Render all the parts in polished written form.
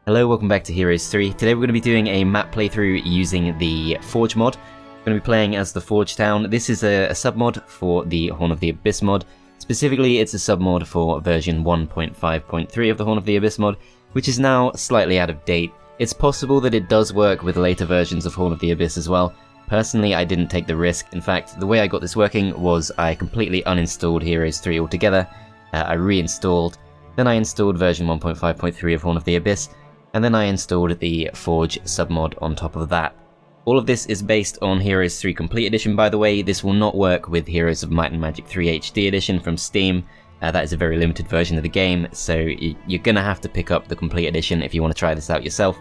Hello, welcome back to Heroes 3. Today we're going to be doing a map playthrough using the Forge mod. We're going to be playing as the Forge Town. This is a submod for the Horn of the Abyss mod. Specifically, it's a submod for version 1.5.3 of the Horn of the Abyss mod, which is now slightly out of date. It's possible that it does work with later versions of Horn of the Abyss as well. Personally, I didn't take the risk. In fact, the way I got this working was I completely uninstalled Heroes 3 altogether. I reinstalled, then I installed version 1.5.3 of Horn of the Abyss, and then I installed the Forge submod on top of that. All of this is based on Heroes 3 Complete Edition, by the way. This will not work with Heroes of Might and Magic 3 HD Edition from Steam. That is a very limited version of the game, so you're gonna have to pick up the Complete Edition if you want to try this out yourself.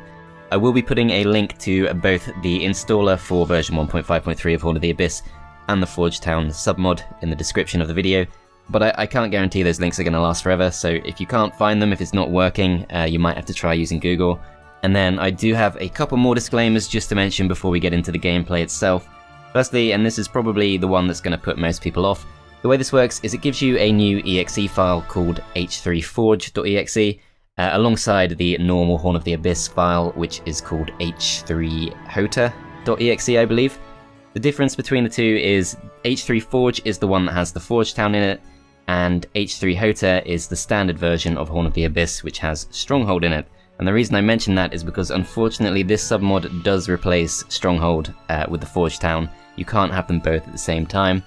I will be putting a link to both the installer for version 1.5.3 of Horn of the Abyss and the Forge Town submod in the description of the video. But I can't guarantee those links are going to last forever, so if you can't find them, if it's not working, you might have to try using Google. And then I do have a couple more disclaimers just to mention before we get into the gameplay itself. Firstly, and this is probably the one that's going to put most people off, the way this works is it gives you a new exe file called h3forge.exe, alongside the normal Horn of the Abyss file, which is called h3HotA.exe, I believe. The difference between the two is h3forge is the one that has the Forge Town in it, and h3HotA is the standard version of Horn of the Abyss, which has Stronghold in it. And the reason I mention that is because unfortunately this submod does replace Stronghold with the Forge Town. You can't have them both at the same time,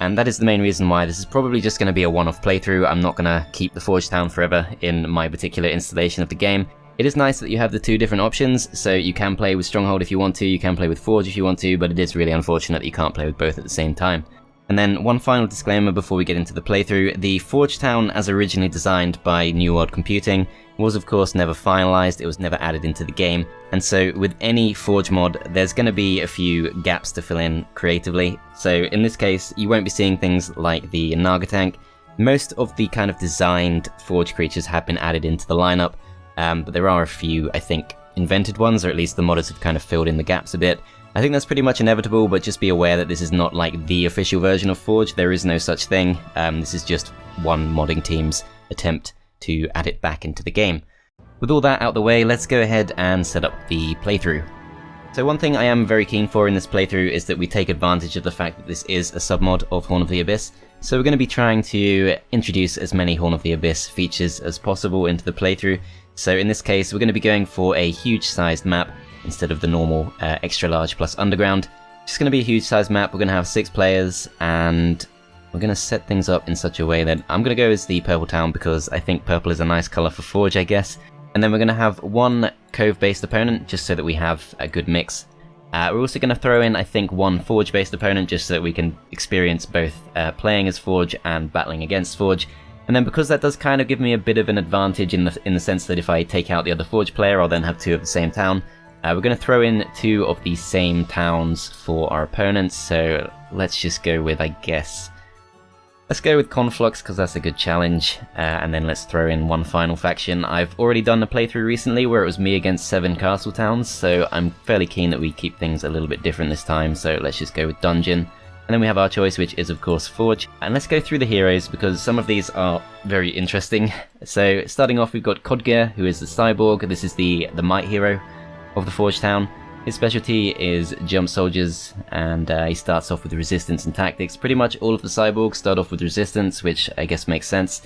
and that is the main reason why this is probably just going to be a one-off playthrough. I'm not going to keep the Forge Town forever in my particular installation of the game. It is nice that you have the two different options, so you can play with Stronghold if you want to, you can play with Forge if you want to, but it is really unfortunate that you can't play with both at the same time. And then one final disclaimer before we get into the playthrough: the Forge Town, as originally designed by New World Computing, was of course never finalized, it was never added into the game, and so with any Forge mod there's going to be a few gaps to fill in creatively. So in this case you won't be seeing things like the Naga tank. Most of the kind of designed Forge creatures have been added into the lineup, but there are a few, I think, invented ones, or at least the modders have kind of filled in the gaps a bit. I think that's pretty much inevitable, but just be aware that this is not like the official version of Forge. There is no such thing. This is just one modding team's attempt to add it back into the game. With all that out the way, let's go ahead and set up the playthrough. So one thing I am very keen for in this playthrough is that we take advantage of the fact that this is a submod of Horn of the Abyss. So we're going to be trying to introduce as many Horn of the Abyss features as possible into the playthrough. So in this case we're going to be going for a huge sized map instead of the normal extra large plus underground. It's just going to be a huge sized map. We're going to have 6 players, and we're going to set things up in such a way that I'm going to go as the Purple Town because I think purple is a nice colour for Forge, I guess. And then we're going to have one Cove based opponent just so that we have a good mix. We're also going to throw in, I think, one Forge based opponent just so that we can experience both playing as Forge and battling against Forge. And then because that does kind of give me a bit of an advantage in the sense that if I take out the other Forge player I'll then have 2 of the same town. We're going to throw in 2 of the same towns for our opponents, so let's just go with, I guess, let's go with Conflux because that's a good challenge, and then let's throw in one final faction. I've already done a playthrough recently where it was me against 7 castle towns, so I'm fairly keen that we keep things a little bit different this time, so let's just go with Dungeon. And then we have our choice, which is of course Forge. And let's go through the heroes because some of these are very interesting. So starting off we've got Kodger, who is the Cyborg. This is the Might hero of the Forge Town. His specialty is jump soldiers, and he starts off with resistance and tactics. Pretty much all of the cyborgs start off with resistance, which I guess makes sense.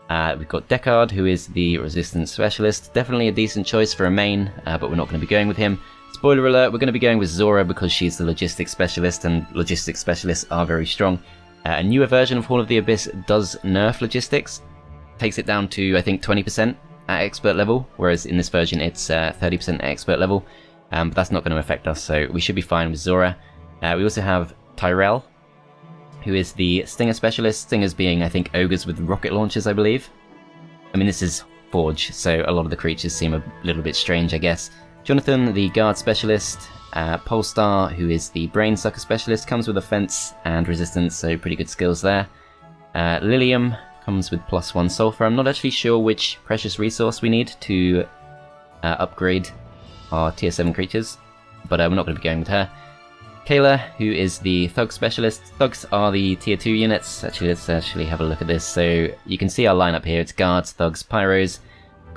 We've got Deckard, who is the resistance specialist. Definitely a decent choice for a main, but we're not going to be going with him. Spoiler alert, we're going to be going with Zhora because she's the logistics specialist, and logistics specialists are very strong. A newer version of Horn of the Abyss does nerf logistics. Takes it down to, I think, 20% at expert level, whereas in this version it's 30% at expert level. But that's not going to affect us, so we should be fine with Zhora. We also have Tyrell, who is the Stinger specialist. Stingers being, I think, ogres with rocket launchers, I believe. I mean, this is Forge, so a lot of the creatures seem a little bit strange, I guess. Jonathan, the guard specialist. Polestar, who is the brain sucker specialist, comes with offense and resistance, so pretty good skills there. Lilium comes with +1 sulfur. I'm not actually sure which precious resource we need to upgrade our tier 7 creatures, but we're not going to be going with her. Kayla, who is the Thug Specialist. Thugs are the Tier 2 units. Actually, let's have a look at this. So you can see our lineup here. It's Guards, Thugs, Pyros.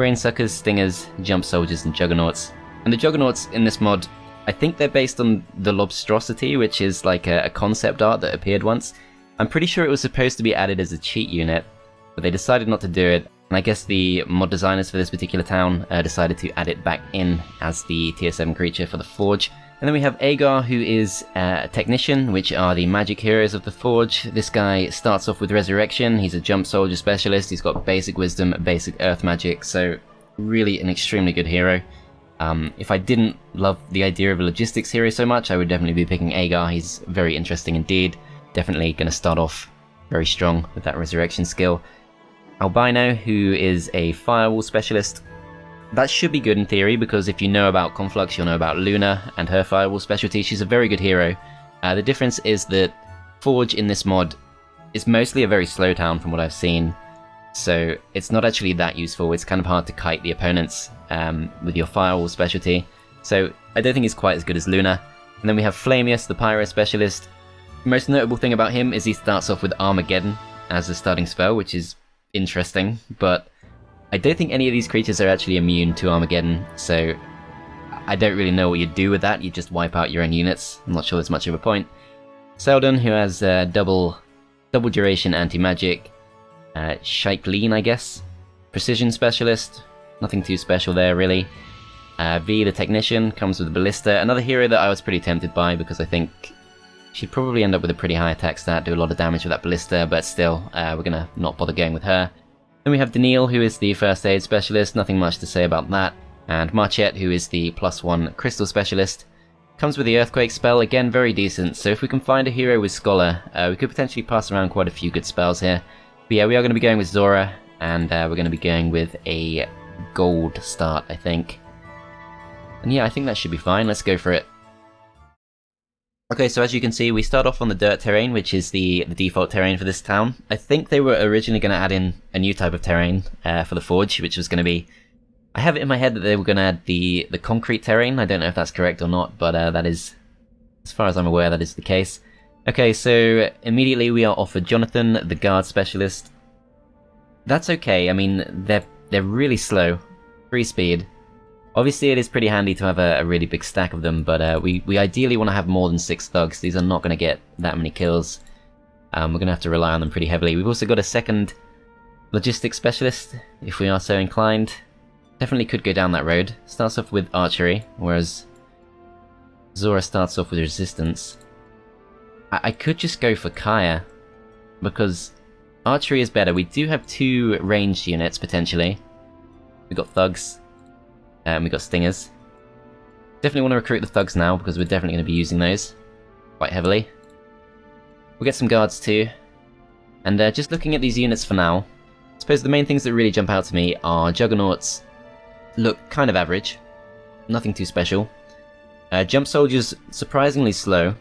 Brainsuckers, Stingers, Jump Soldiers, and Juggernauts. And the Juggernauts in this mod, I think they're based on the Lobstrosity, which is like a concept art that appeared once. I'm pretty sure it was supposed to be added as a cheat unit, but they decided not to do it. And I guess the mod designers for this particular town decided to add it back in as the tier 7 creature for the Forge. And then we have Agar, who is a Technician, which are the magic heroes of the Forge. This guy starts off with Resurrection. He's a Jump Soldier Specialist. He's got basic Wisdom, basic Earth Magic, so really an extremely good hero. If I didn't love the idea of a Logistics hero so much, I would definitely be picking Agar. He's very interesting indeed. Definitely going to start off very strong with that Resurrection skill. Albino, who is a Firewall Specialist. That should be good in theory, because if you know about Conflux, you'll know about Luna and her Firewall specialty. She's a very good hero. The difference is that Forge in this mod is mostly a very slow town from what I've seen, so it's not actually that useful. It's kind of hard to kite the opponents with your Firewall specialty, so I don't think it's quite as good as Luna. And then we have Flamius, the Pyro Specialist. The most notable thing about him is he starts off with Armageddon as a starting spell, which is interesting, but I don't think any of these creatures are actually immune to Armageddon, so I don't really know what you do with that. You just wipe out your own units. I'm not sure there's much of a point. Seldon, who has double duration anti-magic. Shaiklin, I guess. Precision Specialist. Nothing too special there, really. V, the Technician, comes with a Ballista. Another hero that I was pretty tempted by, because I think she'd probably end up with a pretty high attack stat, do a lot of damage with that Ballista, but still, we're gonna not bother going with her. Then we have Daniil, who is the First Aid Specialist, nothing much to say about that. And Marchette, who is the +1 Crystal Specialist. Comes with the Earthquake spell, again very decent, so if we can find a hero with Scholar, we could potentially pass around quite a few good spells here. But yeah, we are going to be going with Zhora, and we're going to be going with a gold start, I think. And yeah, I think that should be fine, let's go for it. Okay, so as you can see, we start off on the dirt terrain, which is the default terrain for this town. I think they were originally going to add in a new type of terrain for the Forge, which was going to be... I have it in my head that they were going to add the concrete terrain. I don't know if that's correct or not, but that is, as far as I'm aware, that is the case. Okay, so immediately we are offered Jonathan, the Guard Specialist. That's okay, I mean, they're really slow. 3 speed. Obviously it is pretty handy to have a really big stack of them, but we ideally want to have more than 6 thugs. These are not going to get that many kills. We're going to have to rely on them pretty heavily. We've also got a second Logistics Specialist, if we are so inclined. Definitely could go down that road. Starts off with Archery, whereas Zhora starts off with Resistance. I could just go for Kaya, because Archery is better. We do have 2 ranged units, potentially. We've got Thugs. We got Stingers. Definitely want to recruit the Thugs now, because we're definitely going to be using those quite heavily. We'll get some Guards too. And just looking at these units for now, I suppose the main things that really jump out to me are Juggernauts. Look kind of average. Nothing too special. Jump Soldiers, surprisingly slow.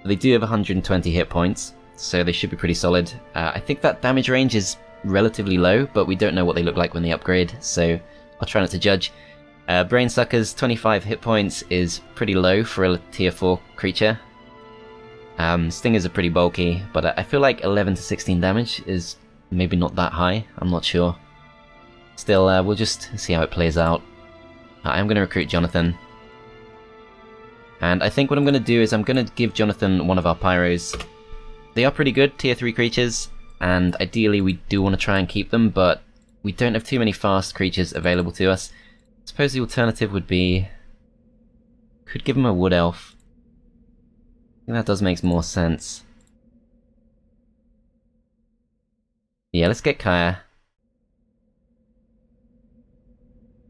They do have 120 hit points, so they should be pretty solid. I think that damage range is relatively low, but we don't know what they look like when they upgrade, so I'll try not to judge. Brainsuckers, 25 hit points is pretty low for a tier 4 creature. Stingers are pretty bulky, but I feel like 11 to 16 damage is maybe not that high, I'm not sure. Still, we'll just see how it plays out. I'm going to recruit Jonathan. And I think what I'm going to do is I'm going to give Jonathan one of our Pyros. They are pretty good, tier 3 creatures, and ideally we do want to try and keep them, but we don't have too many fast creatures available to us. I suppose the alternative would be... could give him a Wood Elf. I think that does make more sense. Yeah, let's get Kaya.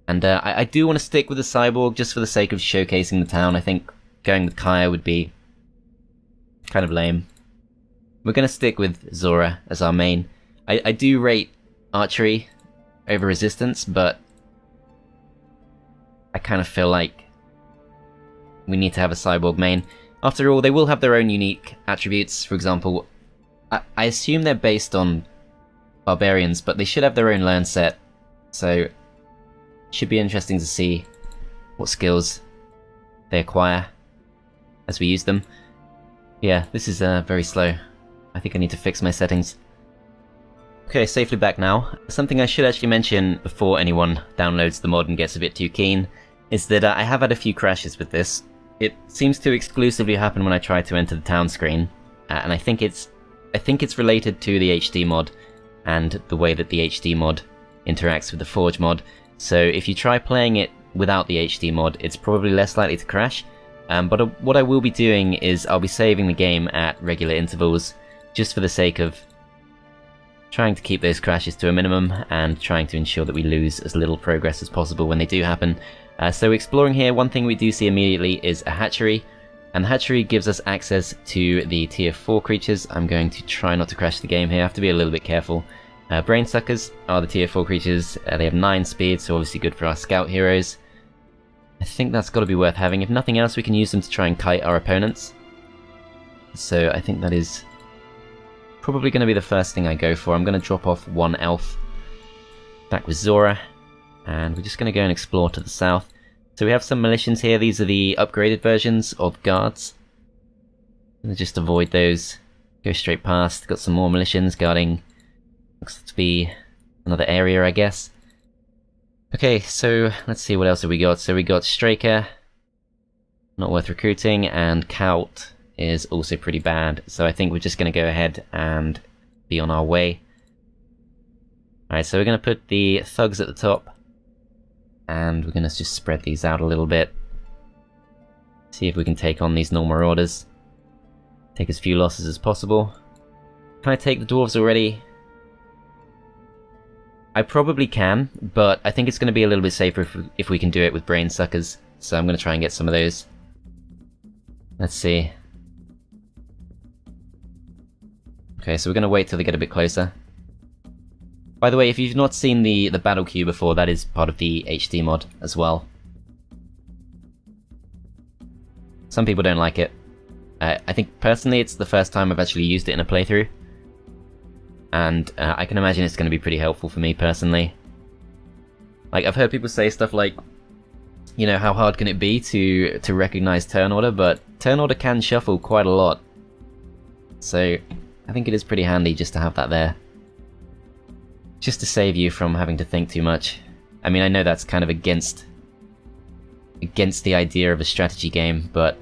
And I do want to stick with the Cyborg just for the sake of showcasing the town. I think going with Kaya would be kind of lame. We're going to stick with Zhora as our main. I do rate Archery over Resistance, but I kind of feel like we need to have a Cyborg main. After all, they will have their own unique attributes. For example, I assume they're based on Barbarians, but they should have their own learn set, so should be interesting to see what skills they acquire as we use them. Yeah, this is very slow. I think I need to fix my settings. Okay, safely back now. Something I should actually mention before anyone downloads the mod and gets a bit too keen is that I have had a few crashes with this. It seems to exclusively happen when I try to enter the town screen, and I think it's related to the HD mod and the way that the HD mod interacts with the Forge mod. So if you try playing it without the HD mod, it's probably less likely to crash. But what I will be doing is I'll be saving the game at regular intervals, just for the sake of trying to keep those crashes to a minimum and trying to ensure that we lose as little progress as possible when they do happen. So exploring here, one thing we do see immediately is a hatchery, and the hatchery gives us access to the tier 4 creatures. I'm going to try not to crash the game here, I have to be a little bit careful. Brain suckers are the tier 4 creatures, they have 9 speed, so obviously good for our scout heroes. I think that's got to be worth having. If nothing else, we can use them to try and kite our opponents. So I think that is probably going to be the first thing I go for. I'm going to drop off one elf back with Zhora, and we're just going to go and explore to the south. So we have some militians here. These are the upgraded versions of guards. I'm going to just avoid those, go straight past. Got some more militians guarding, looks to be another area, I guess. Okay, so let's see, what else have we got? So we got Straker, not worth recruiting, and Kaut is also pretty bad. So I think we're just going to go ahead and be on our way. Alright, so we're going to put the thugs at the top, and we're going to just spread these out a little bit. See if we can take on these normal marauders. Take as few losses as possible. Can I take the dwarves already? I probably can, but I think it's going to be a little bit safer if we can do it with brain suckers. So I'm going to try and get some of those. Let's see. Okay, so we're going to wait till they get a bit closer. By the way, if you've not seen the battle queue before, that is part of the HD mod as well. Some people don't like it. I think personally it's the first time I've actually used it in a playthrough. And I can imagine it's going to be pretty helpful for me personally. Like, I've heard people say stuff like, you know, how hard can it be to recognize turn order, but turn order can shuffle quite a lot. So I think it is pretty handy just to have that there. Just to save you from having to think too much. I mean, I know that's kind of against the idea of a strategy game, but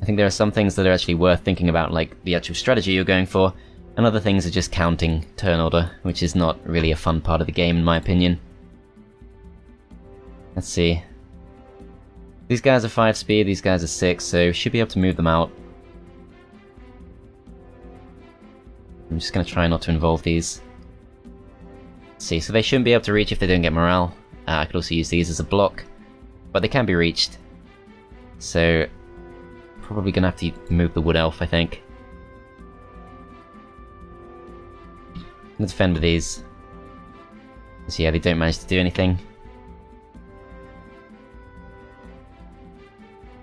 I think there are some things that are actually worth thinking about, like the actual strategy you're going for, and other things are just counting turn order, which is not really a fun part of the game in my opinion. Let's see. These guys are 5 speed, these guys are 6, so should be able to move them out. I'm just going to try not to involve these. Let's see, so they shouldn't be able to reach if they don't get morale. I could also use these as a block, but they can be reached. So, probably going to have to move the wood elf, I think. Let's defend with these. So yeah, they don't manage to do anything.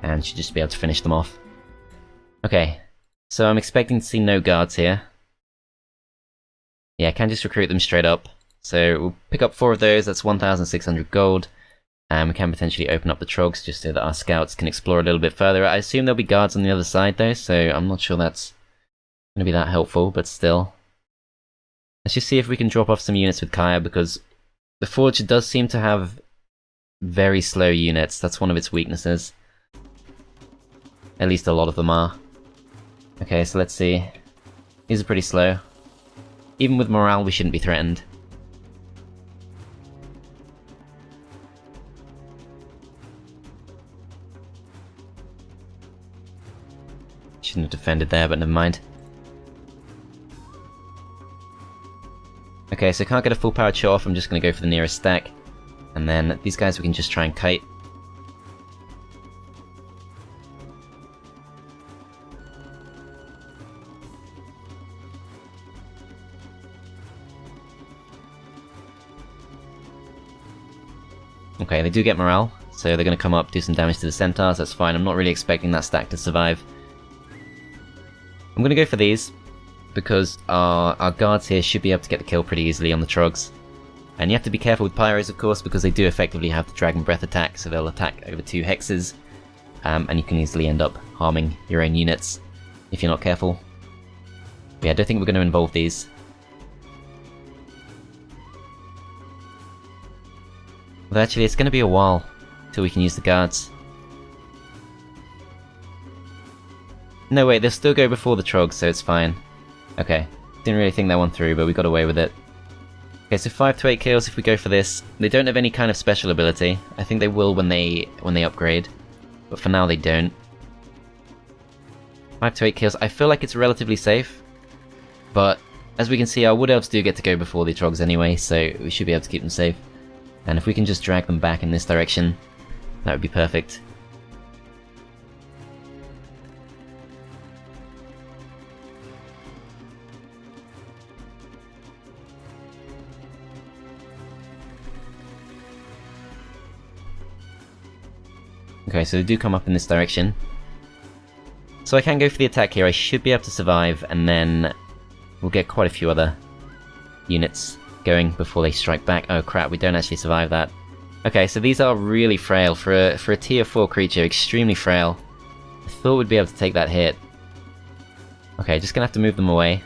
And should just be able to finish them off. Okay, so I'm expecting to see no guards here. Yeah, I can just recruit them straight up. So we'll pick up 4 of those, that's 1,600 gold. And we can potentially open up the trogs just so that our scouts can explore a little bit further. I assume there'll be guards on the other side though, so I'm not sure that's going to be that helpful, but still. Let's just see if we can drop off some units with Kaya, because the Forge does seem to have very slow units. That's one of its weaknesses. At least a lot of them are. Okay, so let's see. These are pretty slow. Even with morale, we shouldn't be threatened. Shouldn't have defended there, but never mind. Okay, so can't get a full powered shot off, I'm just going to go for the nearest stack. And then these guys we can just try and kite. Okay, they do get morale, so they're going to come up, do some damage to the centaurs, that's fine. I'm not really expecting that stack to survive. I'm going to go for these, because our guards here should be able to get the kill pretty easily on the trogs. And you have to be careful with pyros, of course, because they do effectively have the Dragon Breath attack, so they'll attack over 2 hexes, and you can easily end up harming your own units if you're not careful. But yeah, I don't think we're going to involve these. But actually, it's going to be a while till we can use the guards. No, wait, they'll still go before the trogs, so it's fine. Okay, didn't really think that one through, but we got away with it. Okay, so 5 to 8 kills if we go for this. They don't have any kind of special ability. I think they will when they upgrade, but for now they don't. 5 to 8 kills. I feel like it's relatively safe, but as we can see, our wood elves do get to go before the trogs anyway, so we should be able to keep them safe. And if we can just drag them back in this direction, that would be perfect. Okay, so they do come up in this direction. So I can go for the attack here. I should be able to survive, and then we'll get quite a few other units going before they strike back. Oh crap, we don't actually survive that. Okay, so these are really frail. For a tier 4 creature, extremely frail. I thought we'd be able to take that hit. Okay, just gonna have to move them away.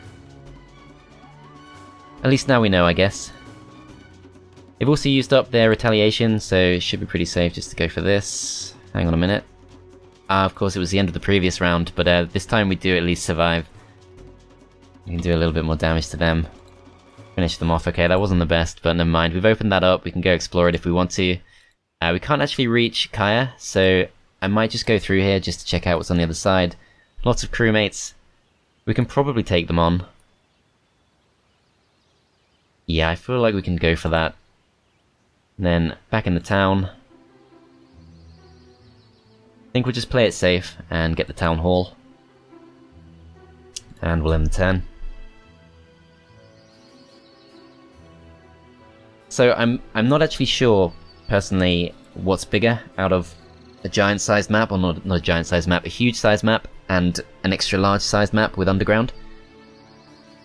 At least now we know, I guess. They've also used up their retaliation, so it should be pretty safe just to go for this. Hang on a minute. Of course it was the end of the previous round, but this time we do at least survive. We can do a little bit more damage to them. Finish them off. Okay, that wasn't the best, but never mind. We've opened that up. We can go explore it if we want to. We can't actually reach Kaya, so I might just go through here just to check out what's on the other side. Lots of crewmates. We can probably take them on. Yeah, I feel like we can go for that. And then back in the town. I think we'll just play it safe and get the town hall. And we'll end the turn. So I'm not actually sure, personally, what's bigger out of a giant-sized map, or not a giant-sized map, a huge-sized map, and an extra-large-sized map with underground.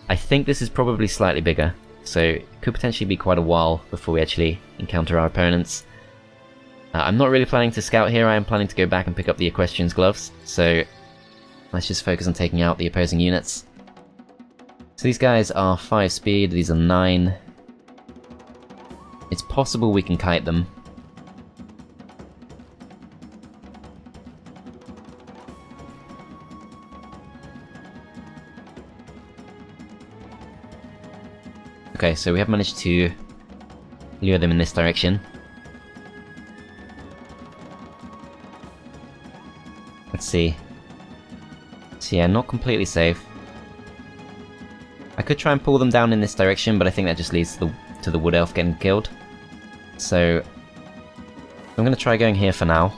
I think this is probably slightly bigger, so it could potentially be quite a while before we actually encounter our opponents. I'm not really planning to scout here. I am planning to go back and pick up the Equestrian's gloves, so let's just focus on taking out the opposing units. So these guys are 5 speed, these are 9. It's possible we can kite them. Okay, so we have managed to lure them in this direction. Let's see. So yeah, not completely safe. I could try and pull them down in this direction, but I think that just leads to the wood elf getting killed. So I'm going to try going here for now.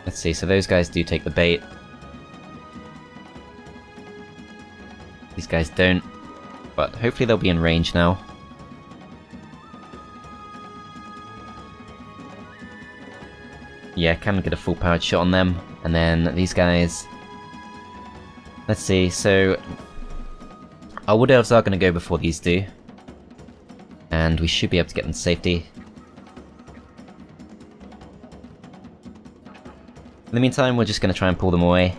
Let's see, so those guys do take the bait. These guys don't, but hopefully they'll be in range now. Yeah, can get a full powered shot on them, and then these guys. Let's see, so our wood elves are going to go before these do, and we should be able to get them to safety. In the meantime, we're just going to try and pull them away.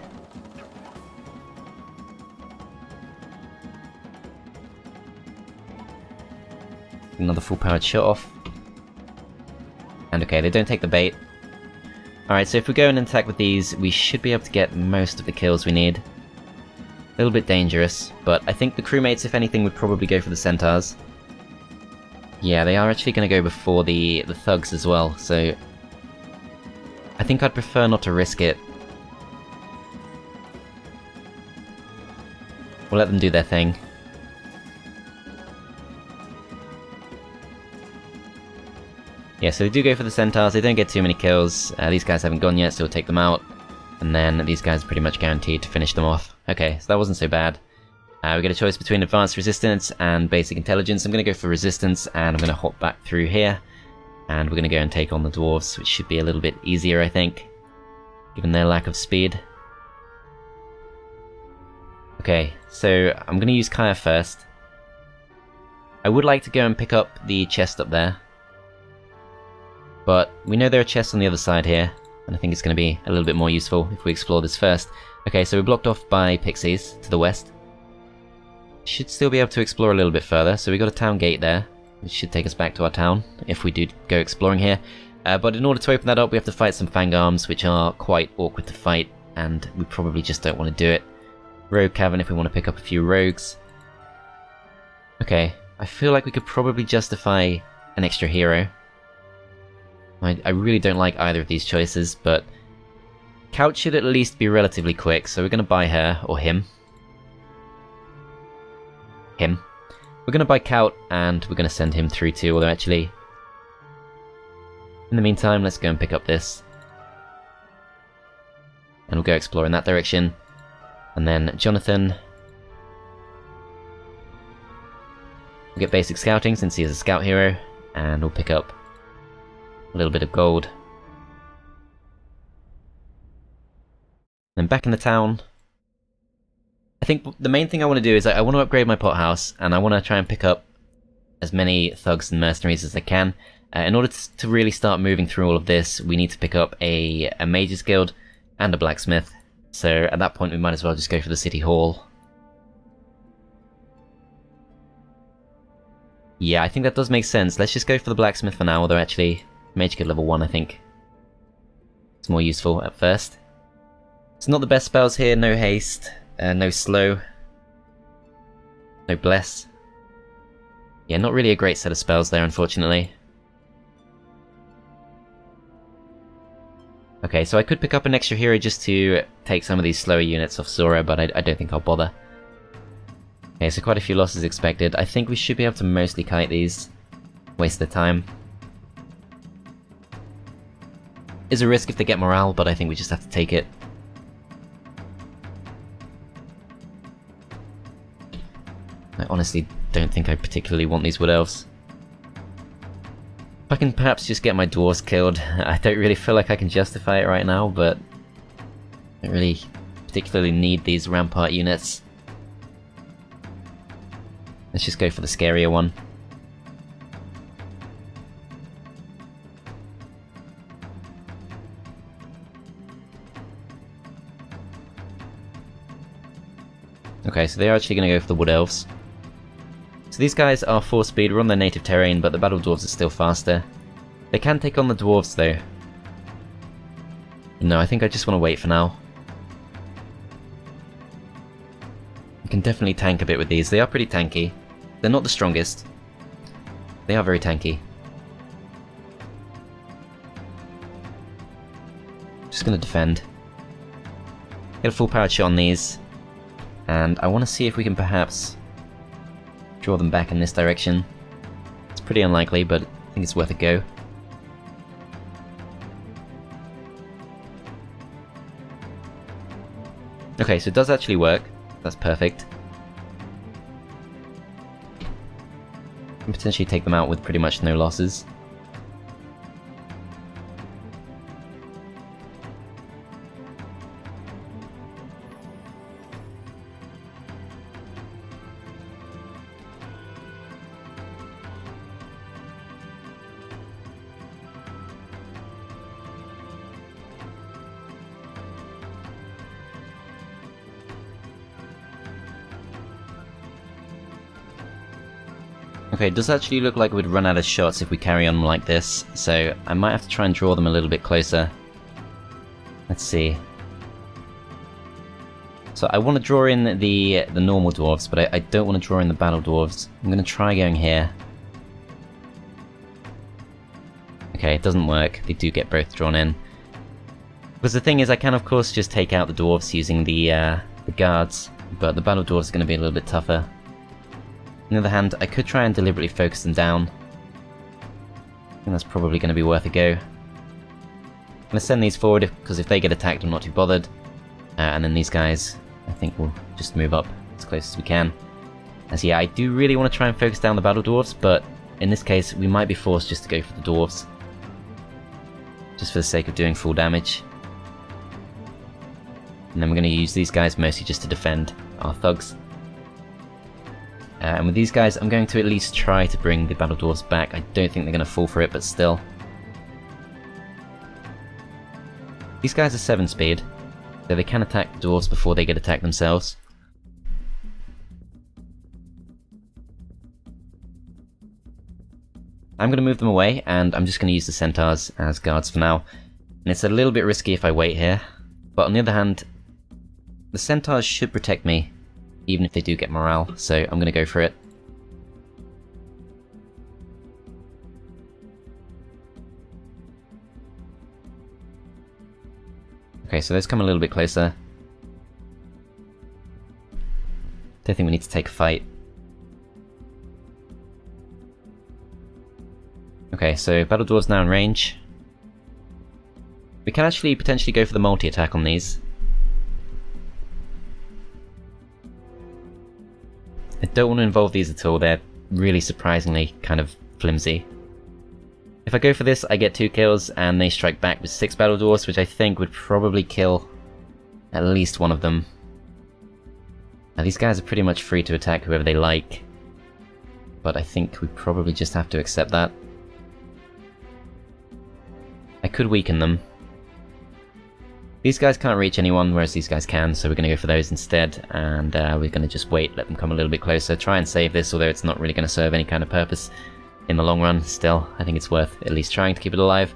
Another full powered shot off. And okay, they don't take the bait. Alright, so if we go and attack with these, we should be able to get most of the kills we need. A little bit dangerous, but I think the crewmates, if anything, would probably go for the centaurs. Yeah, they are actually going to go before the thugs as well, so I think I'd prefer not to risk it. We'll let them do their thing. Yeah, so they do go for the centaurs, they don't get too many kills. These guys haven't gone yet, so we'll take them out. And then these guys are pretty much guaranteed to finish them off. Okay, so that wasn't so bad. We get a choice between advanced resistance and basic intelligence. I'm going to go for resistance, and I'm going to hop back through here. And we're going to go and take on the dwarves, which should be a little bit easier, I think, given their lack of speed. Okay, so I'm going to use Kaya first. I would like to go and pick up the chest up there, but we know there are chests on the other side here, and I think it's going to be a little bit more useful if we explore this first. Okay, so we're blocked off by pixies to the west. Should still be able to explore a little bit further. So we got a town gate there, which should take us back to our town if we do go exploring here. But in order to open that up, we have to fight some Fangarms, which are quite awkward to fight, and we probably just don't want to do it. Rogue Cavern if we want to pick up a few rogues. Okay, I feel like we could probably justify an extra hero. I really don't like either of these choices, but Couch should at least be relatively quick, so we're going to buy her, or him. Him. We're going to buy Couch, and we're going to send him through too, although actually... in the meantime, let's go and pick up this. And we'll go explore in that direction. And then Jonathan... we'll get basic scouting since he is a scout hero, and we'll pick up a little bit of gold. Then back in the town, I think the main thing I want to do is I want to upgrade my pothouse, and I want to try and pick up as many thugs and mercenaries as I can. In order to really start moving through all of this, we need to pick up a mage's guild and a blacksmith. So at that point we might as well just go for the city hall. Yeah, I think that does make sense. Let's just go for the blacksmith for now, although actually mage guild level 1 I think it's more useful at first. It's not the best spells here, no haste, no slow, no bless. Yeah, not really a great set of spells there, unfortunately. Okay, so I could pick up an extra hero just to take some of these slower units off Zhora, but I don't think I'll bother. Okay, so quite a few losses expected. I think we should be able to mostly kite these. Waste their time. Is a risk if they get morale, but I think we just have to take it. I honestly don't think I particularly want these wood elves. If I can perhaps just get my dwarves killed. I don't really feel like I can justify it right now, but I don't really particularly need these rampart units. Let's just go for the scarier one. Okay, so they're actually going to go for the wood elves. So these guys are 4 speed, we're on their native terrain, but the battle dwarves are still faster. They can take on the dwarves though. No, I think I just want to wait for now. You can definitely tank a bit with these. They are pretty tanky. They're not the strongest. They are very tanky. Just going to defend. Get a full powered shot on these. And I want to see if we can perhaps draw them back in this direction. It's pretty unlikely, but I think it's worth a go. Okay, so it does actually work. That's perfect. Can potentially take them out with pretty much no losses. Okay, it does actually look like we'd run out of shots if we carry on like this, so I might have to try and draw them a little bit closer. Let's see. So I want to draw in the normal dwarves, but I don't want to draw in the battle dwarves. I'm going to try going here. Okay, it doesn't work. They do get both drawn in. Because the thing is, I can of course just take out the dwarves using the guards, but the battle dwarves are going to be a little bit tougher. On the other hand, I could try and deliberately focus them down. I think that's probably going to be worth a go. I'm going to send these forward because if they get attacked I'm not too bothered. And then these guys, I think we'll just move up as close as we can. As yeah, I do really want to try and focus down the battle dwarves, but in this case we might be forced just to go for the dwarves. Just for the sake of doing full damage. And then we're going to use these guys mostly just to defend our thugs. And with these guys, I'm going to at least try to bring the battle dwarves back. I don't think they're going to fall for it, but still. These guys are 7 speed, so they can attack the dwarves before they get attacked themselves. I'm going to move them away, and I'm just going to use the centaurs as guards for now. And it's a little bit risky if I wait here, but on the other hand, the centaurs should protect me, even if they do get morale, so I'm going to go for it. Okay, so those come a little bit closer. Don't think we need to take a fight. Okay, so Battle Dwarves now in range. We can actually potentially go for the multi-attack on these. I don't want to involve these at all, they're really surprisingly kind of flimsy. If I go for this, I get 2 kills, and they strike back with 6 Battle Dwarfs, which I think would probably kill at least one of them. Now, these guys are pretty much free to attack whoever they like, but I think we probably just have to accept that. I could weaken them. These guys can't reach anyone, whereas these guys can, so we're going to go for those instead, and we're going to just wait, let them come a little bit closer, try and save this, although it's not really going to serve any kind of purpose in the long run. Still, I think it's worth at least trying to keep it alive.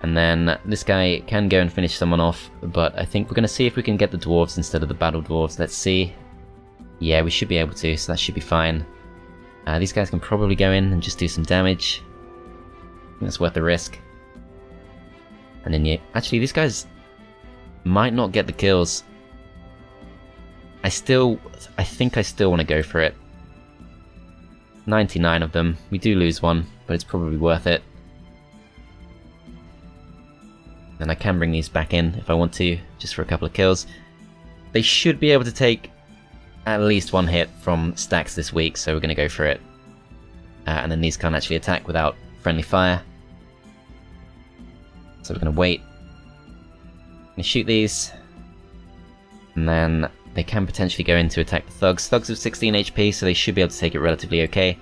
And then this guy can go and finish someone off, but I think we're going to see if we can get the dwarves instead of the battle dwarves. Let's see. Yeah, we should be able to, so that should be fine. These guys can probably go in and just do some damage. I think that's worth the risk. And then yeah, actually these guys might not get the kills. I think I still want to go for it. 99 of them. We do lose one, but it's probably worth it. And I can bring these back in if I want to, just for a couple of kills. They should be able to take at least 1 hit from stacks this week, so we're going to go for it. And then these can't actually attack without friendly fire. So we're going to wait. I'm going to shoot these. And then they can potentially go in to attack the thugs. Thugs have 16 HP, so they should be able to take it relatively okay.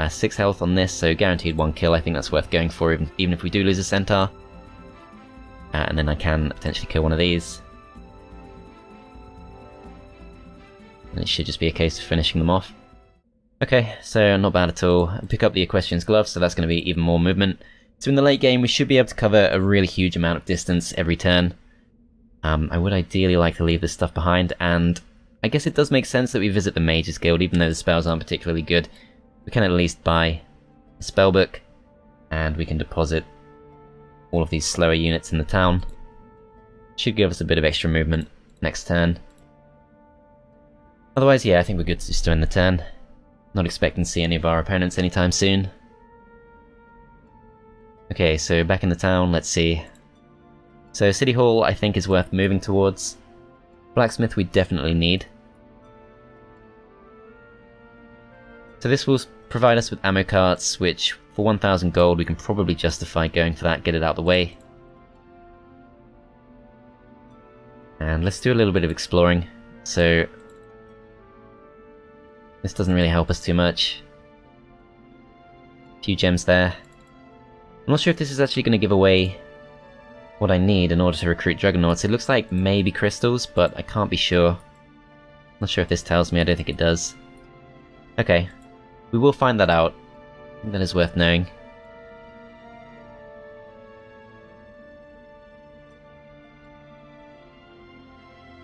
6 health on this, so guaranteed 1 kill. I think that's worth going for, even if we do lose a centaur. And then I can potentially kill one of these. And it should just be a case of finishing them off. Okay, so not bad at all. I pick up the Equestrian's Glove, so that's going to be even more movement. So in the late game, we should be able to cover a really huge amount of distance every turn. I would ideally like to leave this stuff behind, and I guess it does make sense that we visit the Mages Guild, even though the spells aren't particularly good. We can at least buy a spellbook, and we can deposit all of these slower units in the town. Should give us a bit of extra movement next turn. Otherwise, yeah, I think we're good to just end the turn. Not expecting to see any of our opponents anytime soon. Okay, so back in the town, let's see. So City Hall I think is worth moving towards. Blacksmith we definitely need. So this will provide us with ammo carts, which for 1000 gold we can probably justify going for that, get it out of the way. And let's do a little bit of exploring. So this doesn't really help us too much. A few gems there. I'm not sure if this is actually going to give away what I need in order to recruit Juggernauts. It looks like maybe crystals, but I can't be sure. Not sure if this tells me, I don't think it does. Okay, we will find that out. I think that is worth knowing.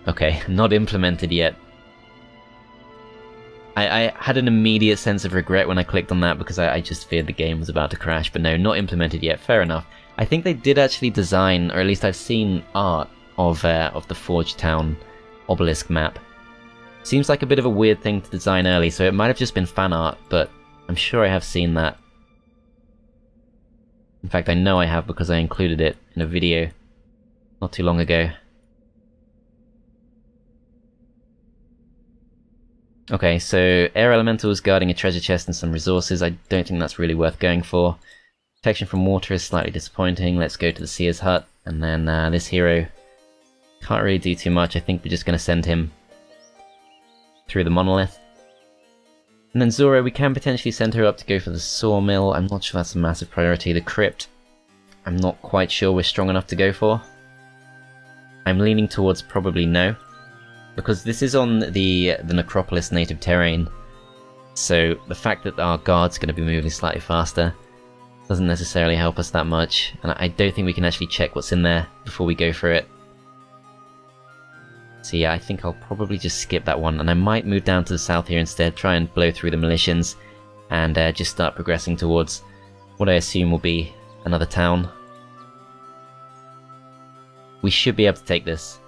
Okay, not implemented yet. I had an immediate sense of regret when I clicked on that because I just feared the game was about to crash, but no, not implemented yet, fair enough. I think they did actually design, or at least I've seen art of the Forge Town obelisk map. Seems like a bit of a weird thing to design early, so it might have just been fan art, but I'm sure I have seen that. In fact, I know I have because I included it in a video not too long ago. Okay, so air elementals guarding a treasure chest and some resources. I don't think that's really worth going for. Protection from water is slightly disappointing. Let's go to the Seer's Hut, and then this hero can't really do too much. I think we're just going to send him through the monolith. And then Zhora, we can potentially send her up to go for the sawmill. I'm not sure that's a massive priority. The crypt, I'm not quite sure we're strong enough to go for. I'm leaning towards probably no, because this is on the Necropolis native terrain, so the fact that our guard's going to be moving slightly faster doesn't necessarily help us that much, and I don't think we can actually check what's in there before we go for it. So yeah, I think I'll probably just skip that one, and I might move down to the south here instead, try and blow through the Militians, and just start progressing towards what I assume will be another town. We should be able to take this.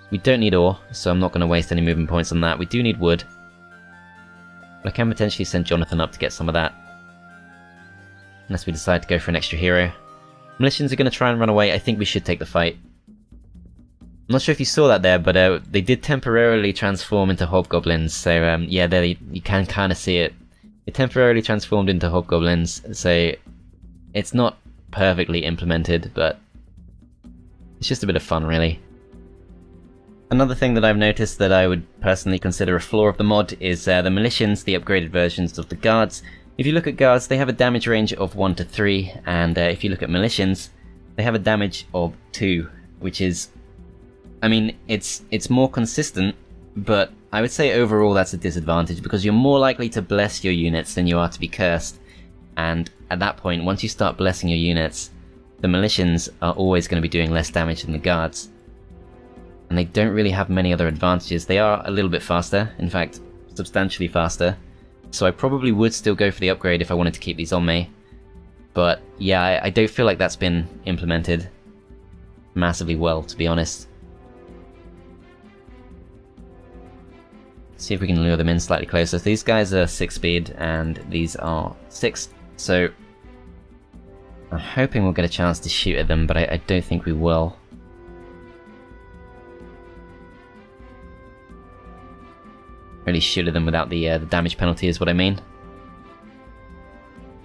We don't need ore, so I'm not going to waste any movement points on that. We do need wood. But I can potentially send Jonathan up to get some of that. Unless we decide to go for an extra hero. Militians are going to try and run away. I think we should take the fight. I'm not sure if you saw that there, but they did temporarily transform into hobgoblins. So yeah, there you can kind of see it. It temporarily transformed into hobgoblins, so it's not perfectly implemented, but it's just a bit of fun, really. Another thing that I've noticed that I would personally consider a flaw of the mod is the Militians, the upgraded versions of the guards. If you look at guards, they have a damage range of 1 to 3, and if you look at Militians, they have a damage of 2, which is, I mean, it's more consistent, but I would say overall that's a disadvantage, because you're more likely to bless your units than you are to be cursed, and at that point, once you start blessing your units, the Militians are always going to be doing less damage than the guards. And they don't really have many other advantages. They are a little bit faster, in fact, substantially faster. So I probably would still go for the upgrade if I wanted to keep these on me. But yeah, I don't feel like that's been implemented massively well, to be honest. See if we can lure them in slightly closer. So these guys are 6 speed and these are 6. So I'm hoping we'll get a chance to shoot at them, but I don't think we will. Really shoot at them without the damage penalty is what I mean.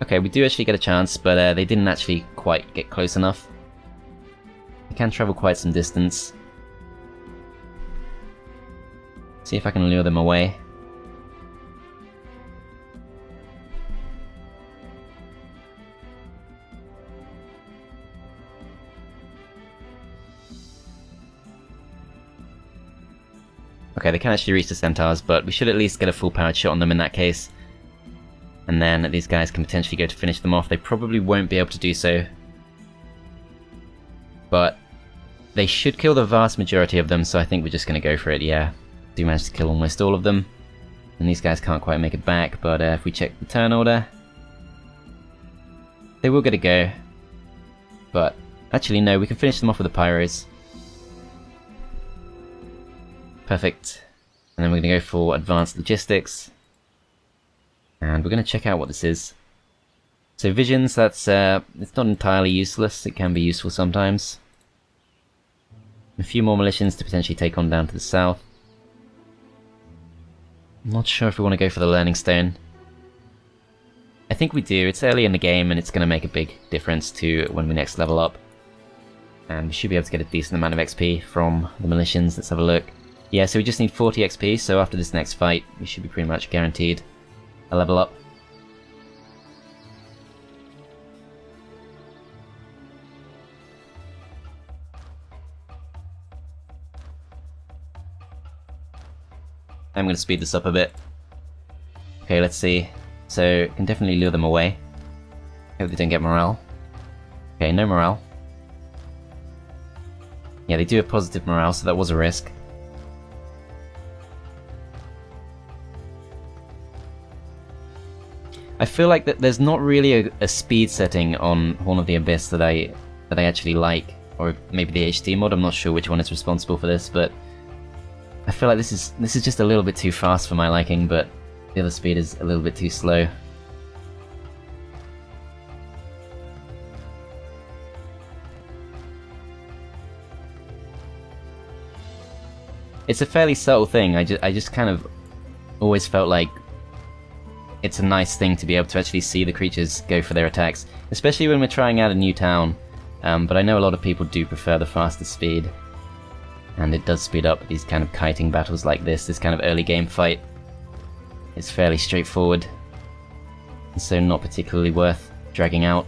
Okay, we do actually get a chance, but they didn't actually quite get close enough. They can travel quite some distance. See if I can lure them away. Okay, they can actually reach the centaurs, but we should at least get a full-powered shot on them in that case. And then these guys can potentially go to finish them off. They probably won't be able to do so. But they should kill the vast majority of them, so I think we're just going to go for it, yeah. Do manage to kill almost all of them. And these guys can't quite make it back, but if we check the turn order, they will get a go. But actually no, we can finish them off with the pyros. Perfect. And then we're going to go for advanced logistics. And we're going to check out what this is. So visions, that's it's not entirely useless, it can be useful sometimes. A few more Militians to potentially take on down to the south. I'm not sure if we want to go for the learning stone. I think we do, it's early in the game and it's going to make a big difference to when we next level up. And we should be able to get a decent amount of XP from the Militians. Let's have a look. Yeah, so we just need 40 XP, so after this next fight, we should be pretty much guaranteed a level up. I'm going to speed this up a bit. Okay, let's see. So, can definitely lure them away. Hope they don't get morale. Okay, no morale. Yeah, they do have positive morale, so that was a risk. I feel like that there's not really a speed setting on Horn of the Abyss that I actually like, or maybe the HT mod. I'm not sure which one is responsible for this, but I feel like this is just a little bit too fast for my liking, but the other speed is a little bit too slow. It's a fairly subtle thing. I just kind of always felt like it's a nice thing to be able to actually see the creatures go for their attacks, especially when we're trying out a new town. But I know a lot of people do prefer the faster speed, and it does speed up these kind of kiting battles like this kind of early game fight. It's fairly straightforward, and so not particularly worth dragging out.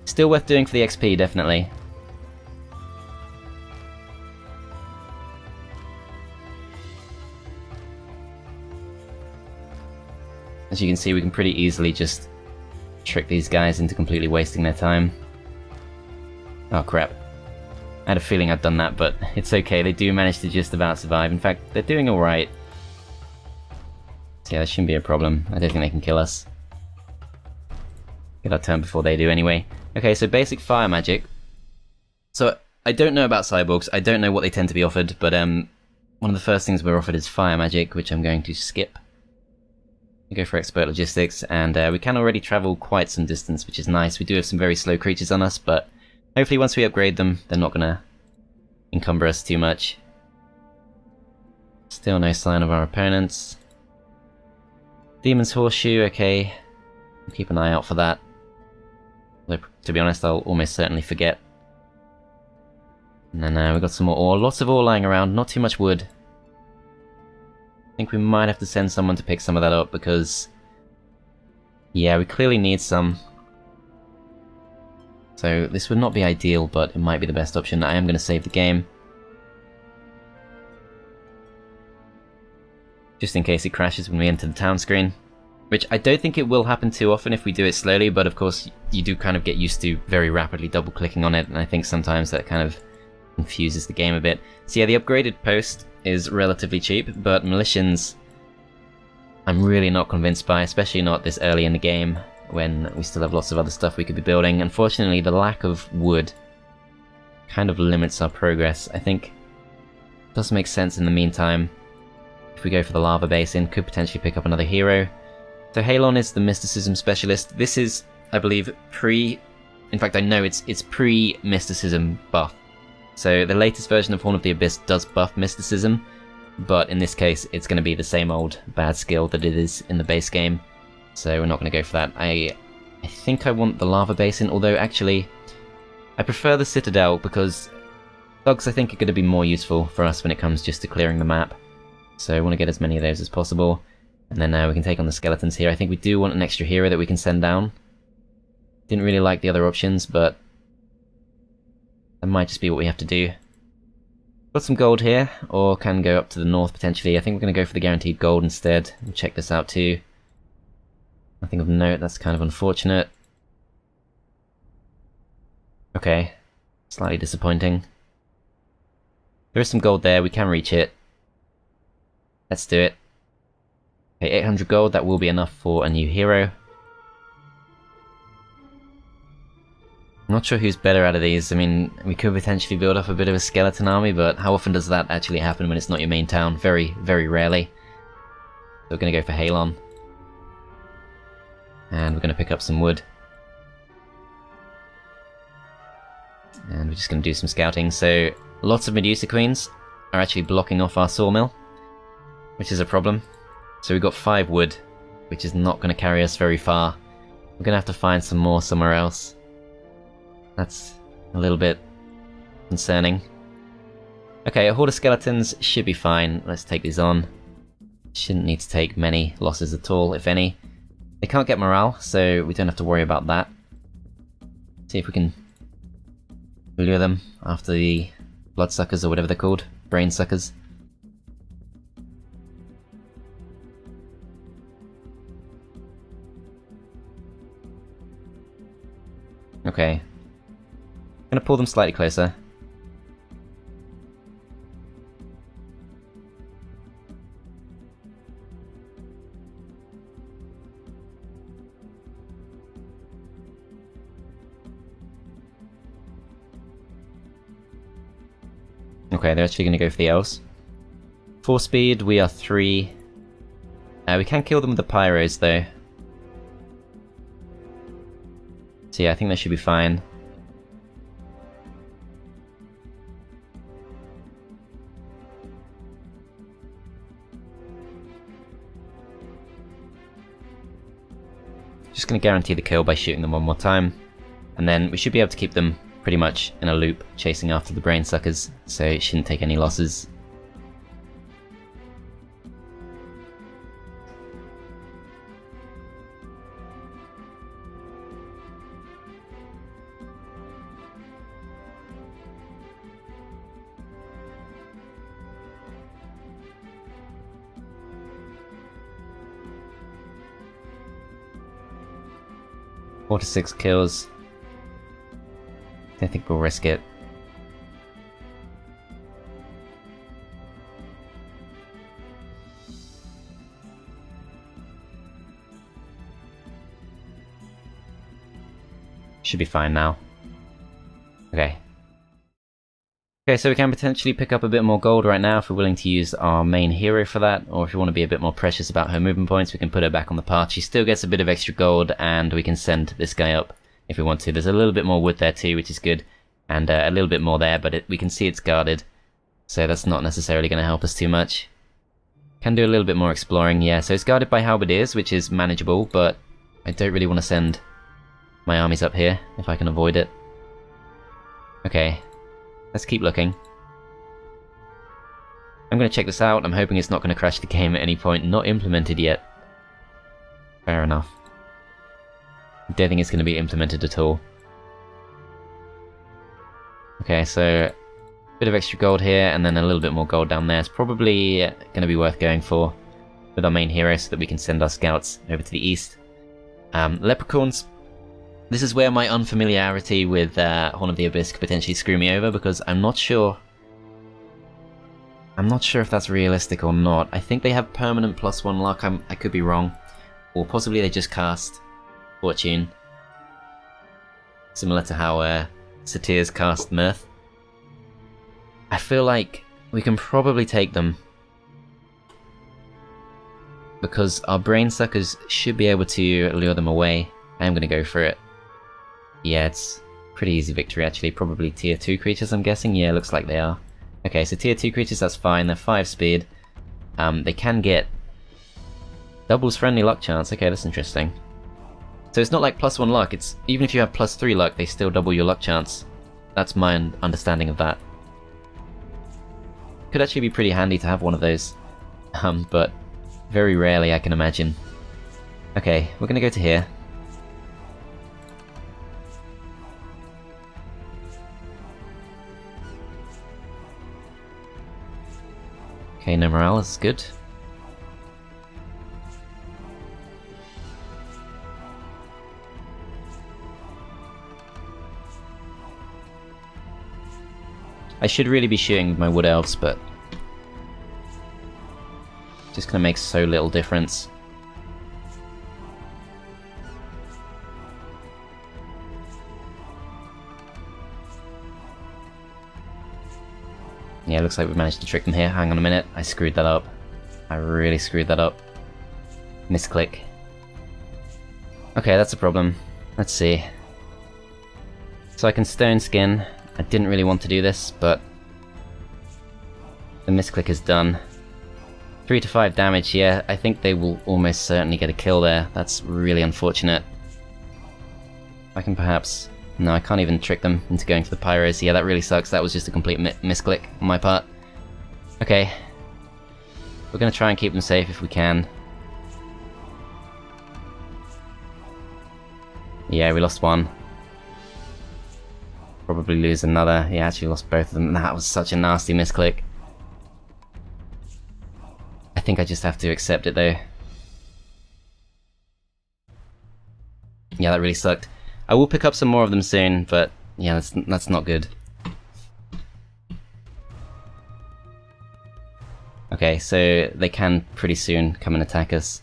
Still worth doing for the XP, definitely. As you can see, we can pretty easily just trick these guys into completely wasting their time. Oh crap. I had a feeling I'd done that, but it's okay, they do manage to just about survive. In fact, they're doing alright. So yeah, that shouldn't be a problem. I don't think they can kill us. Get our turn before they do anyway. Okay, so basic fire magic. So, I don't know about cyborgs, I don't know what they tend to be offered, but one of the first things we're offered is fire magic, which I'm going to skip. We go for expert logistics, and we can already travel quite some distance, which is nice. We do have some very slow creatures on us, but hopefully once we upgrade them, they're not going to encumber us too much. Still no sign of our opponents. Demon's Horseshoe, okay. I'll keep an eye out for that. Though, to be honest, I'll almost certainly forget. And then we've got some more ore. Lots of ore lying around, not too much wood. I think we might have to send someone to pick some of that up because... yeah, we clearly need some. So this would not be ideal, but it might be the best option. I am going to save the game. Just in case it crashes when we enter the town screen. Which I don't think it will happen too often if we do it slowly, but of course you do kind of get used to very rapidly double clicking on it, and I think sometimes that kind of confuses the game a bit. So yeah, the upgraded post is relatively cheap, but Militians I'm really not convinced by, especially not this early in the game when we still have lots of other stuff we could be building. Unfortunately, the lack of wood kind of limits our progress. I think it does make sense in the meantime. If we go for the lava basin, could potentially pick up another hero. So Halon is the mysticism specialist. This is, I believe, in fact I know it's pre-mysticism buff. So the latest version of Horn of the Abyss does buff mysticism, but in this case it's going to be the same old bad skill that it is in the base game, so we're not going to go for that. I think I want the lava basin, although actually I prefer the citadel because thugs I think are going to be more useful for us when it comes just to clearing the map. So I want to get as many of those as possible, and then we can take on the skeletons here. I think we do want an extra hero that we can send down. Didn't really like the other options, but that might just be what we have to do. Got some gold here, or can go up to the north potentially. I think we're going to go for the guaranteed gold instead. We'll check this out too. Nothing of note, that's kind of unfortunate. Okay, slightly disappointing. There is some gold there, we can reach it. Let's do it. Okay, 800 gold, that will be enough for a new hero. I'm not sure who's better out of these. I mean, we could potentially build up a bit of a skeleton army, but how often does that actually happen when it's not your main town? Very, very rarely. So we're going to go for Halon. And we're going to pick up some wood. And we're just going to do some scouting. So, lots of Medusa Queens are actually blocking off our sawmill, which is a problem. So we've got 5 wood, which is not going to carry us very far. We're going to have to find some more somewhere else. That's a little bit concerning. Okay, a horde of skeletons should be fine. Let's take these on. Shouldn't need to take many losses at all, if any. They can't get morale, so we don't have to worry about that. See if we can lure them after the bloodsuckers or whatever they're called. Brain suckers. Okay. I'm gonna pull them slightly closer. Okay, they're actually gonna go for the elves. 4 speed, we are 3. We can kill them with the pyros though. So yeah, I think that should be fine. Just going to guarantee the kill by shooting them one more time, and then we should be able to keep them pretty much in a loop, chasing after the brain suckers, so it shouldn't take any losses. 4 to 6 kills. I think we'll risk it. Should be fine now. Okay. Okay, so we can potentially pick up a bit more gold right now if we're willing to use our main hero for that, or if we want to be a bit more precious about her movement points, we can put her back on the path. She still gets a bit of extra gold, and we can send this guy up if we want to. There's a little bit more wood there too, which is good, and a little bit more there, but we can see it's guarded, so that's not necessarily going to help us too much. Can do a little bit more exploring, yeah, so it's guarded by halberdiers, which is manageable, but I don't really want to send my armies up here, if I can avoid it. Okay, let's keep looking. I'm going to check this out. I'm hoping it's not going to crash the game at any point. Not implemented yet. Fair enough. I don't think it's going to be implemented at all. Okay, so a bit of extra gold here, and then a little bit more gold down there. It's probably going to be worth going for with our main hero so that we can send our scouts over to the east. Leprechauns. This is where my unfamiliarity with Horn of the Abyss could potentially screw me over, because I'm not sure if that's realistic or not. I think they have permanent +1 luck. I could be wrong. Or possibly they just cast Fortune. Similar to how Satyrs cast Mirth. I feel like we can probably take them, because our brain suckers should be able to lure them away. I am going to go for it. Yeah, it's pretty easy victory actually. Probably tier 2 creatures, I'm guessing. Yeah, looks like they are. Okay, so tier 2 creatures, that's fine. They're 5 speed. They can get doubles friendly luck chance. Okay, that's interesting. So it's not like +1 luck. It's even if you have +3 luck, they still double your luck chance. That's my understanding of that. Could actually be pretty handy to have one of those. But very rarely, I can imagine. Okay, we're gonna go to here. Okay, no morale is good. I should really be shooting with my wood elves, but just gonna make so little difference. Yeah, looks like we've managed to trick them here. Hang on a minute, I screwed that up. I really screwed that up. Misclick. Okay, that's a problem. Let's see. So I can stone skin. I didn't really want to do this, but the misclick is done. 3 to 5 damage, yeah, I think they will almost certainly get a kill there. That's really unfortunate. I can perhaps... No, I can't even trick them into going for the pyros. Yeah, that really sucks. That was just a complete misclick on my part. Okay. We're gonna try and keep them safe if we can. Yeah, we lost one. Probably lose another. Yeah, actually lost both of them. That was such a nasty misclick. I think I just have to accept it though. Yeah, that really sucked. I will pick up some more of them soon, but yeah, that's not good. Okay, so they can pretty soon come and attack us.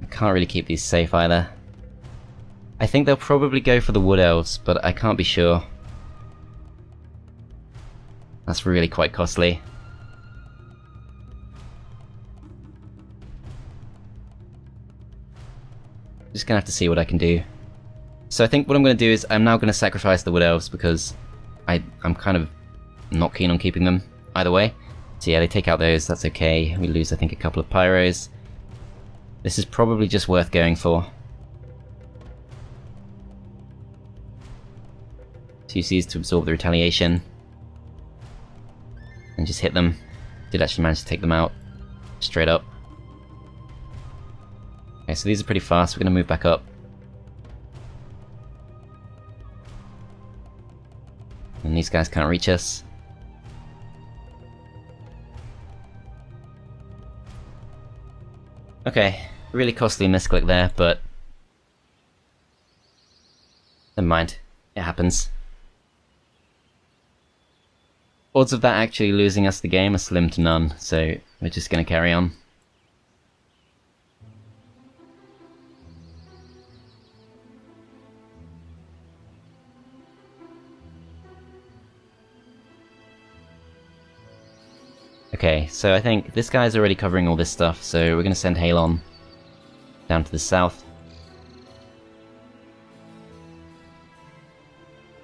I can't really keep these safe either. I think they'll probably go for the wood elves, but I can't be sure. That's really quite costly. Just gonna have to see what I can do. So I think what I'm gonna do is I'm now gonna sacrifice the wood elves because I'm kind of not keen on keeping them either way. So yeah, they take out those, that's okay. We lose I think a couple of pyros. This is probably just worth going for. 2 Cs to absorb the retaliation. And just hit them. Did actually manage to take them out. Straight up. Okay, so these are pretty fast. We're going to move back up. And these guys can't reach us. Okay, Really costly misclick there, but never mind. It happens. Odds of that actually losing us the game are slim to none, so we're just going to carry on. Okay, so I think this guy's already covering all this stuff, so we're going to send Halon down to the south.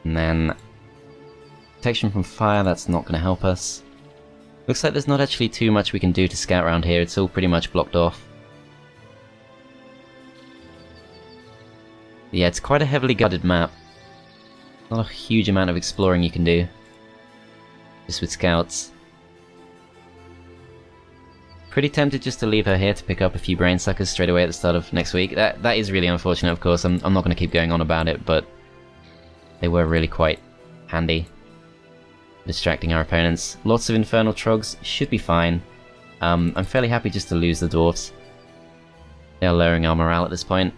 And then protection from fire, that's not going to help us. Looks like there's not actually too much we can do to scout around here, it's all pretty much blocked off. Yeah, it's quite a heavily guarded map. Not a huge amount of exploring you can do, just with scouts. Pretty tempted just to leave her here to pick up a few brain suckers straight away at the start of next week. That is really unfortunate, of course. I'm not going to keep going on about it, but they were really quite handy, distracting our opponents. Lots of infernal trogs, should be fine. I'm fairly happy just to lose the dwarves. They are lowering our morale at this point.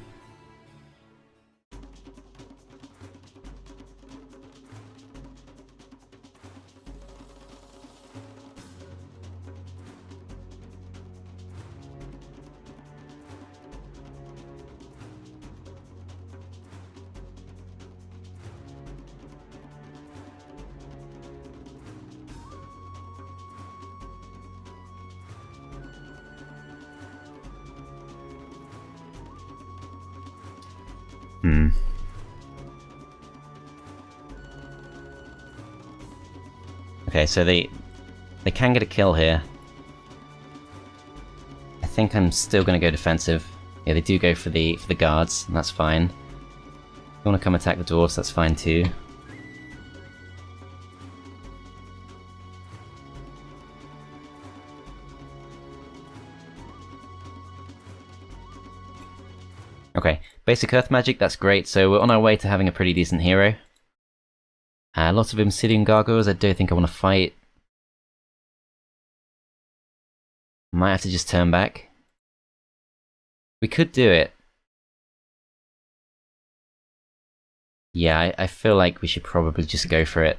Okay, so they can get a kill here. I think I'm still going to go defensive. Yeah, they do go for the guards, and that's fine. If you want to come attack the dwarves, that's fine too. Okay, basic earth magic, that's great, so we're on our way to having a pretty decent hero. Lots of obsidian gargoyles, I don't think I want to fight. Might have to just turn back. We could do it. Yeah, I feel like we should probably just go for it.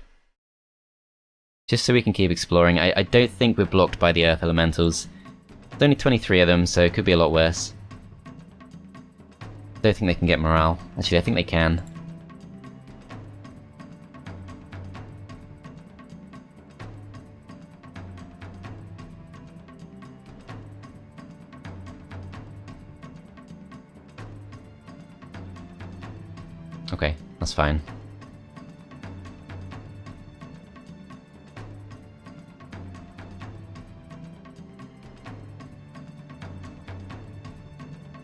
Just so we can keep exploring. I don't think we're blocked by the earth elementals. There's only 23 of them, so it could be a lot worse. Don't think they can get morale. Actually, I think they can. Okay, that's fine.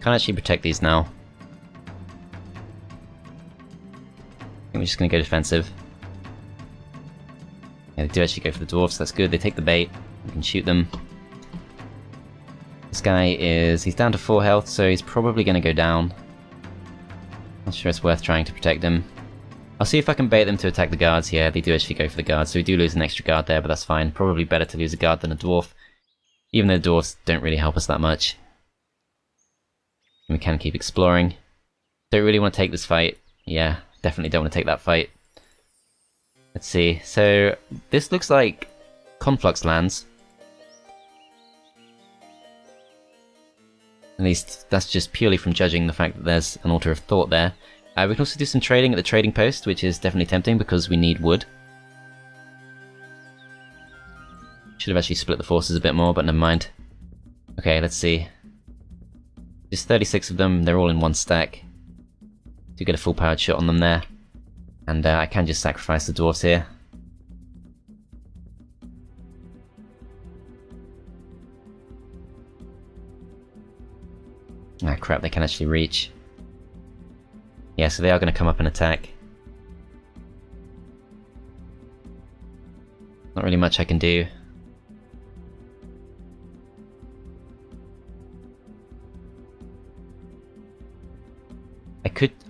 Can't actually protect these now. I think we're just gonna go defensive. Yeah, they do actually go for the dwarfs, that's good. They take the bait, we can shoot them. This guy he's down to 4 health, so he's probably gonna go down. Not sure it's worth trying to protect him. I'll see if I can bait them to attack the guards. Yeah, they do actually go for the guards, so we do lose an extra guard there, but that's fine. Probably better to lose a guard than a dwarf, even though dwarves don't really help us that much. And we can keep exploring. Don't really want to take this fight. Yeah, definitely don't want to take that fight. Let's see, so this looks like Conflux lands. At least that's just purely from judging the fact that there's an Altar of Thought there. We can also do some trading at the trading post, which is definitely tempting because we need wood. Should have actually split the forces a bit more, but never mind. Okay, let's see. Just 36 of them, they're all in one stack. Do get a full powered shot on them there. And I can just sacrifice the dwarves here. Ah crap, they can actually reach. Yeah, so they are going to come up and attack. Not really much I can do.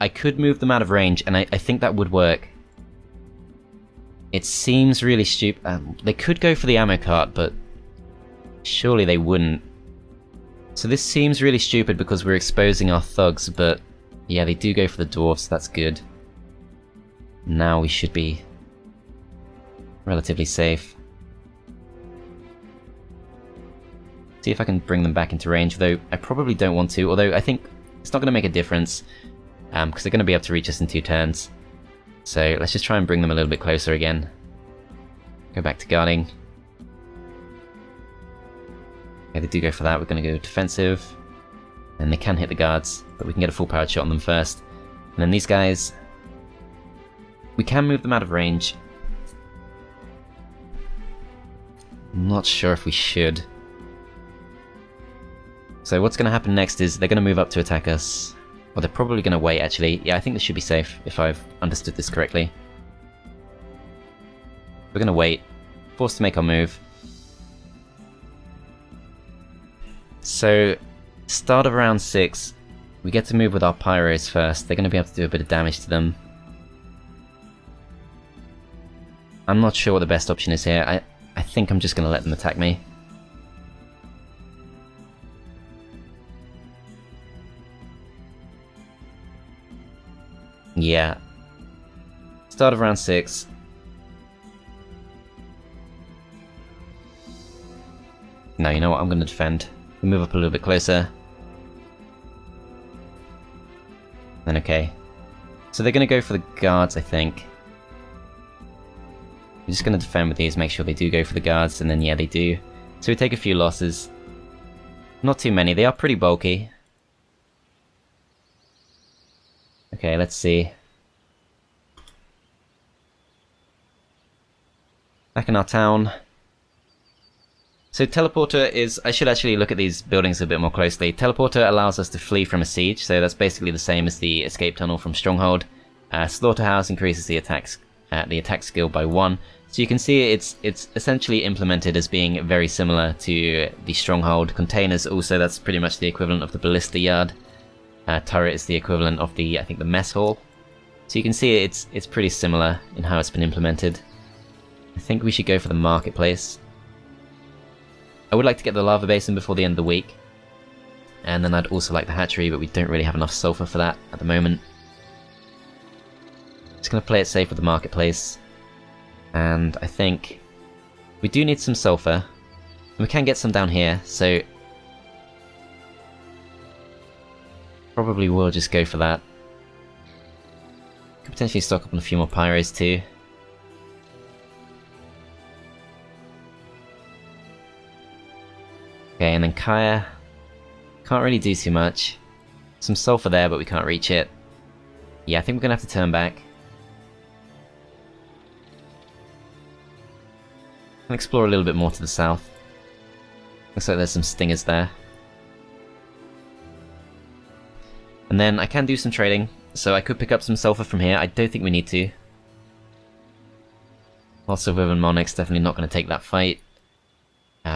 I could move them out of range, and I think that would work. It seems really stupid. They could go for the ammo cart, but surely they wouldn't. So this seems really stupid because we're exposing our thugs, but yeah, they do go for the dwarfs, that's good. Now we should be relatively safe. See if I can bring them back into range, though I probably don't want to, although I think it's not going to make a difference, because they're going to be able to reach us in 2 turns. So let's just try and bring them a little bit closer again. Go back to guarding. Okay, they do go for that, we're going to go defensive. And they can hit the guards, but we can get a full powered shot on them first. And then these guys, we can move them out of range. I'm not sure if we should. So what's going to happen next is they're going to move up to attack us. Well, they're probably going to wait, actually. Yeah, I think this should be safe, if I've understood this correctly. We're going to wait. Forced to make our move. So, start of round 6, we get to move with our pyros first. They're going to be able to do a bit of damage to them. I'm not sure what the best option is here. I think I'm just going to let them attack me. Yeah. Start of round 6. No, you know what? I'm going to defend. We move up a little bit closer. Then okay. So they're going to go for the guards, I think. We're just going to defend with these, make sure they do go for the guards, and then yeah, they do. So we take a few losses. Not too many, they are pretty bulky. Okay, let's see. Back in our town. So teleporter is, I should actually look at these buildings a bit more closely. Teleporter allows us to flee from a siege, so that's basically the same as the escape tunnel from Stronghold. Slaughterhouse increases the attack skill by 1. So you can see it's essentially implemented as being very similar to the Stronghold. Containers also, that's pretty much the equivalent of the ballista yard. Turret is the equivalent of the, I think, the mess hall. So you can see it's pretty similar in how it's been implemented. I think we should go for the marketplace. I would like to get the lava basin before the end of the week. And then I'd also like the hatchery, but we don't really have enough sulfur for that at the moment. Just going to play it safe with the marketplace. And I think we do need some sulfur. And we can get some down here, so probably will just go for that. Could potentially stock up on a few more pyros too. Okay, and then Kaya. Can't really do too much. Some sulfur there, but we can't reach it. Yeah, I think we're going to have to turn back. And explore a little bit more to the south. Looks like there's some stingers there. And then I can do some trading, so I could pick up some sulfur from here. I don't think we need to. Lots of Woven Monarchs, definitely not going to take that fight.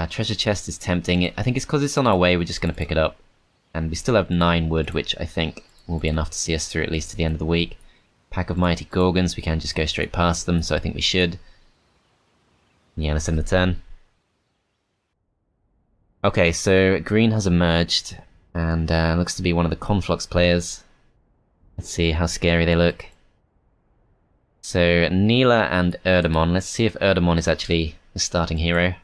Treasure chest is tempting. I think it's because it's on our way, we're just going to pick it up. And we still have 9 wood, which I think will be enough to see us through at least to the end of the week. Pack of Mighty Gorgons, we can just go straight past them, so I think we should. Yeah, let's end the turn. Okay, so green has emerged, and looks to be one of the Conflux players. Let's see how scary they look. So, Neela and Erdemon. Let's see if Erdemon is actually the starting hero.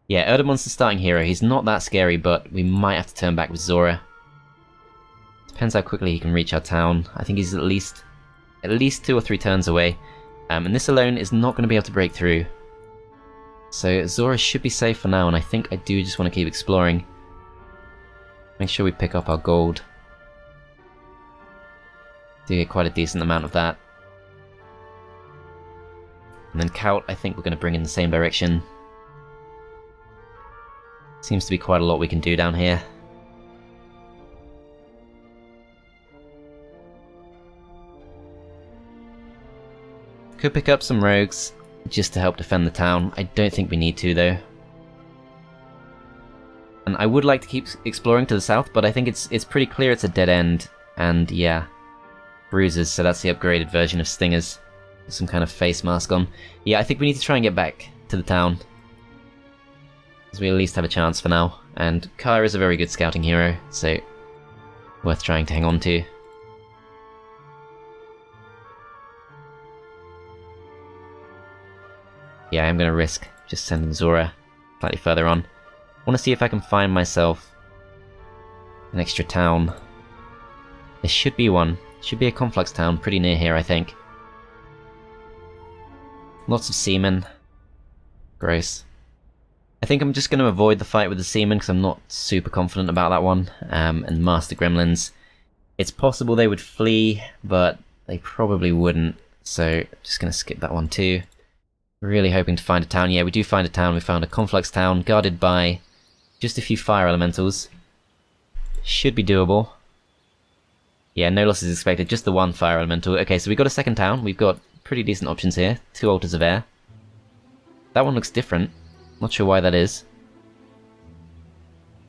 Yeah, Erdemon's the starting hero. He's not that scary, but we might have to turn back with Zhora. Depends how quickly he can reach our town. I think he's at least 2 or 3 turns away. And this alone is not going to be able to break through. So Zhora should be safe for now, and I think I do just want to keep exploring. Make sure we pick up our gold. Do get quite a decent amount of that. And then Kaut, I think we're going to bring in the same direction. Seems to be quite a lot we can do down here. Could pick up some rogues, just to help defend the town. I don't think we need to, though. And I would like to keep exploring to the south, but I think it's pretty clear it's a dead end. And yeah, bruises, so that's the upgraded version of stingers. Some kind of face mask on. Yeah, I think we need to try and get back to the town. because we at least have a chance for now. And Kaya is a very good scouting hero, so worth trying to hang on to. Yeah, I'm going to risk just sending Zhora slightly further on. I want to see if I can find myself an extra town. There should be one. Should be a Conflux town pretty near here, I think. Lots of seamen. Gross. I think I'm just going to avoid the fight with the seamen because I'm not super confident about that one. And Master Gremlins. It's possible they would flee, but they probably wouldn't. So just going to skip that one too. Really hoping to find a town. Yeah, we do find a town. We found a Conflux town guarded by just a few fire elementals. Should be doable. Yeah, no losses expected. Just the one fire elemental. Okay, so we've got a second town. We've got pretty decent options here. 2 altars of air. That one looks different. Not sure why that is.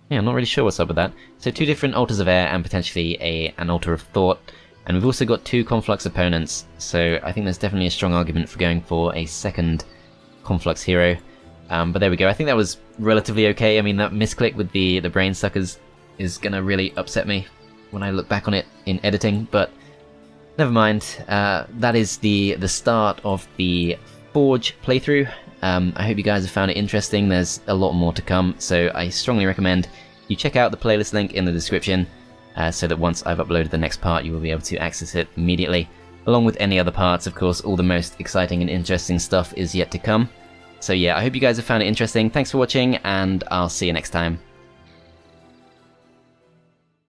Yeah, I'm not really sure what's up with that. So 2 different altars of air and potentially an altar of thought. And we've also got 2 Conflux opponents, so I think there's definitely a strong argument for going for a second Conflux hero. But there we go, I think that was relatively okay. I mean, that misclick with the brain suckers is gonna really upset me when I look back on it in editing, but never mind. That is the start of the Forge playthrough. I hope you guys have found it interesting. There's a lot more to come, so I strongly recommend you check out the playlist link in the description. So that once I've uploaded the next part, you will be able to access it immediately. Along with any other parts, of course, all the most exciting and interesting stuff is yet to come. So yeah, I hope you guys have found it interesting. Thanks for watching, and I'll see you next time.